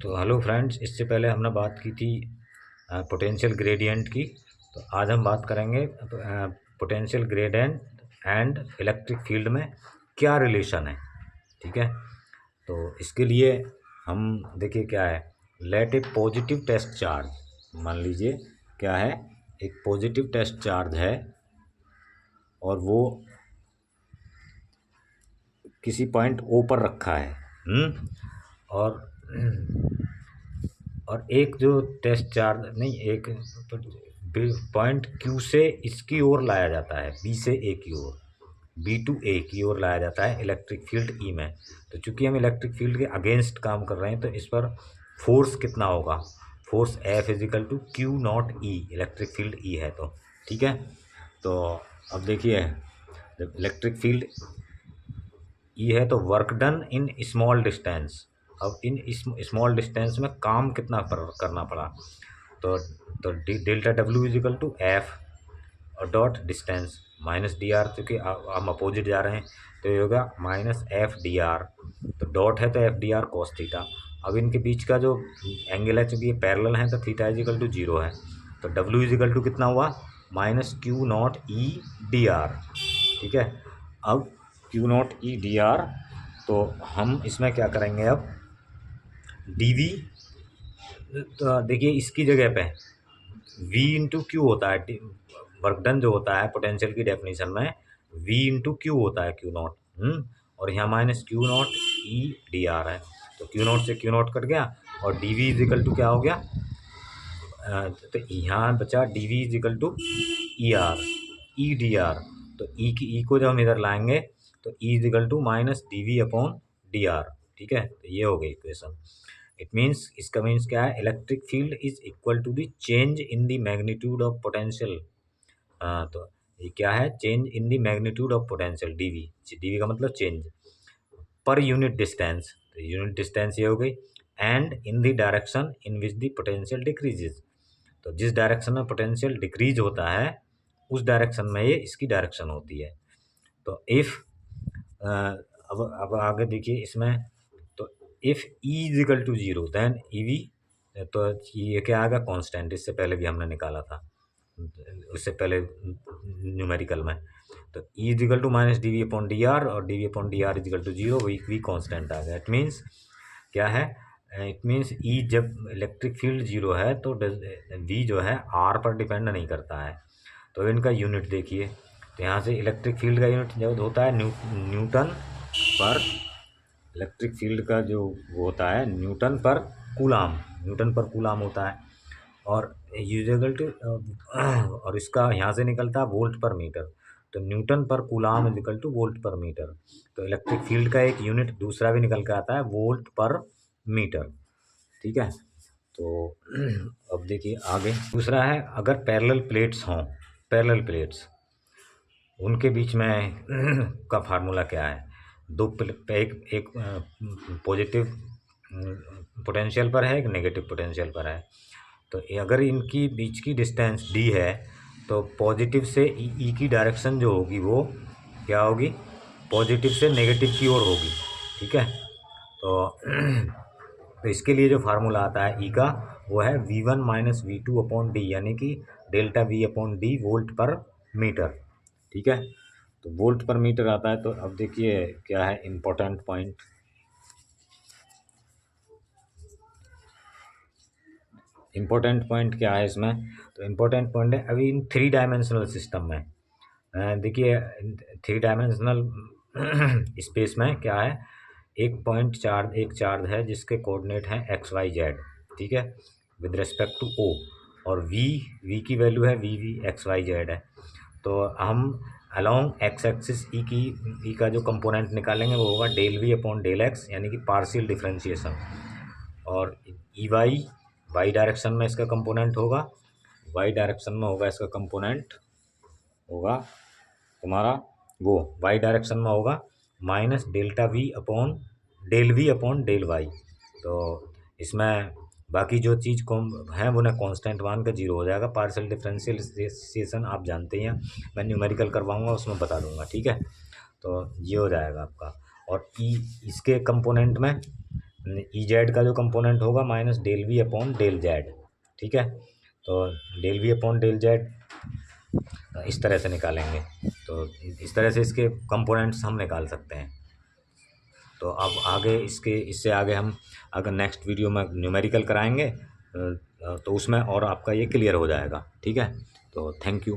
तो hello friends, इससे पहले हमने बात की थी पोटेंशियल ग्रेडियंट की। तो आज हम बात करेंगे potential gradient and electric field में क्या रिलेशन है। ठीक है, तो इसके लिए हम देखिए क्या है। लेट ए पॉजिटिव टेस्ट चार्ज, मान लीजिए क्या है, एक पॉजिटिव टेस्ट चार्ज है और वो किसी पॉइंट ओ पर रखा है। और एक जो टेस्ट चार्ज नहीं, एक पॉइंट क्यू से इसकी ओर लाया जाता है, बी से ए की ओर, बी टू ए की ओर लाया जाता है इलेक्ट्रिक फील्ड ई में। तो चूंकि हम इलेक्ट्रिक फील्ड के अगेंस्ट काम कर रहे हैं तो इस पर फोर्स कितना होगा, force F is equal to q naught E, electric field E है तो। ठीक है, तो अब देखिए जब इलेक्ट्रिक फील्ड ई है तो work done in small distance. अब इन स्मॉल डिस्टेंस में काम कितना करना पड़ा, तो delta W equal to F और dot distance minus D R, क्योंकि हम अपोजिट जा रहे हैं तो ये होगा माइनस एफ डी आर। तो डॉट है तो F D R cos theta. अब इनके बीच का जो एंगल है, चूंकि ये पैरेलल है तो थीटा इजिकल टू जीरो है, तो डब्ल्यू इजिकल टू कितना हुआ, माइनस क्यू नॉट ई डी आर। ठीक है, अब क्यू नॉट ई डी आर, तो हम इसमें क्या करेंगे अब, डी वी, तो देखिए इसकी जगह पे v इंटू क्यू होता है, वर्क डन जो होता है पोटेंशियल की डेफिनेशन में v इंटू क्यू होता है, क्यू नॉट। और यहाँ minus Q naught E D are है, तो क्यू नॉट से क्यू नॉट कट गया और डी वी इजिकल टू क्या हो गया, तो यहाँ बचा D V equal to E R, E D R. तो ई को जब हम इधर लाएंगे तो E is equal to minus D V upon D R. ठीक है, तो ये हो गई इक्वेशन। इट मीन्स, इसका मीन्स क्या है, electric field is equal to the change in the magnitude of potential. तो ये क्या है, change in the magnitude of potential, D V. D V का मतलब चेंज पर यूनिट डिस्टेंस, तो यूनिट डिस्टेंस ये हो गई, and in the direction in which the potential decreases. तो जिस डायरेक्शन में पोटेंशियल डिक्रीज होता है उस डायरेक्शन में ये इसकी डायरेक्शन होती है। तो इफ़ अब आगे देखिए इसमें, तो if E is equal to zero then E V, तो ये क्या आएगा, कांस्टेंट। इससे पहले भी हमने निकाला था, उससे पहले न्यूमेरिकल में। तो E is equal to minus D V upon D R, और D V upon D R equal to zero, V constant आ गया। इट मीन्स क्या है, इट मीन्स ई जब इलेक्ट्रिक फील्ड जीरो है तो वी जो है आर पर डिपेंड नहीं करता है। तो इनका यूनिट देखिए, तो यहाँ से इलेक्ट्रिक फील्ड का यूनिट जब होता है न्यूटन पर, इलेक्ट्रिक फील्ड का जो वो होता है न्यूटन पर कूलाम, न्यूटन पर कूलाम होता है। और यूजिकल टू, और इसका यहाँ से निकलता है वोल्ट पर मीटर, तो न्यूटन पर coulomb is equal two volt per metre. तो इलेक्ट्रिक फील्ड का एक यूनिट दूसरा भी निकल के आता है, वोल्ट पर मीटर। ठीक है, तो अब देखिए आगे दूसरा है, अगर पैरेलल प्लेट्स हों, पैरेलल प्लेट्स, उनके बीच में का फार्मूला क्या है, एक पॉजिटिव पोटेंशियल पर है, एक नेगेटिव पोटेंशियल पर है। तो अगर इनकी बीच की डिस्टेंस डी है तो पॉजिटिव से ई की डायरेक्शन जो होगी वो क्या होगी, पॉजिटिव से नेगेटिव की ओर होगी। ठीक है, तो इसके लिए जो फार्मूला आता है ई का, वो है V one minus V two upon D, यानी कि delta V upon D volt per metre. ठीक है, तो वोल्ट पर मीटर आता है। तो अब देखिए क्या है इम्पोर्टेंट पॉइंट, इम्पोर्टेंट पॉइंट क्या है इसमें, तो इम्पोर्टेंट पॉइंट है अभी इन थ्री डायमेंशनल सिस्टम में, देखिए थ्री डायमेंशनल स्पेस में क्या है, एक पॉइंट चार्ज, एक चार्ज है जिसके कोऑर्डिनेट हैं एक्स वाई जेड। ठीक है, विद रिस्पेक्ट टू ओ, और वी की वैल्यू है वी एक्स वाई जेड है। तो हम अलोंग एक्स एक्सिस ई का जो कंपोनेंट निकालेंगे वो होगा del V upon del X, यानी कि पार्शियल डिफरेंशिएशन। और ई वाई डायरेक्शन में इसका कंपोनेंट होगा, वाई डायरेक्शन में होगा इसका कंपोनेंट होगा तुम्हारा, वो वाई डायरेक्शन में होगा minus delta V upon del Y. तो इसमें बाकी जो चीज़ को है वो ना कांस्टेंट मान का जीरो हो जाएगा। पार्शियल डिफरेंशिएशन आप जानते हैं, मैं न्यूमेरिकल करवाऊंगा उसमें बता दूंगा। ठीक है, तो ये हो जाएगा आपका। और ई इसके कंपोनेंट में ई जेड का जो कंपोनेंट होगा minus del V upon del Z, ठीक है। तो del V upon del Z इस तरह से निकालेंगे, तो इस तरह से इसके कंपोनेंट्स हम निकाल सकते हैं। तो अब आगे इससे आगे हम अगर नेक्स्ट वीडियो में न्यूमेरिकल कराएंगे तो उसमें और आपका ये क्लियर हो जाएगा, ठीक है। तो थैंक यू।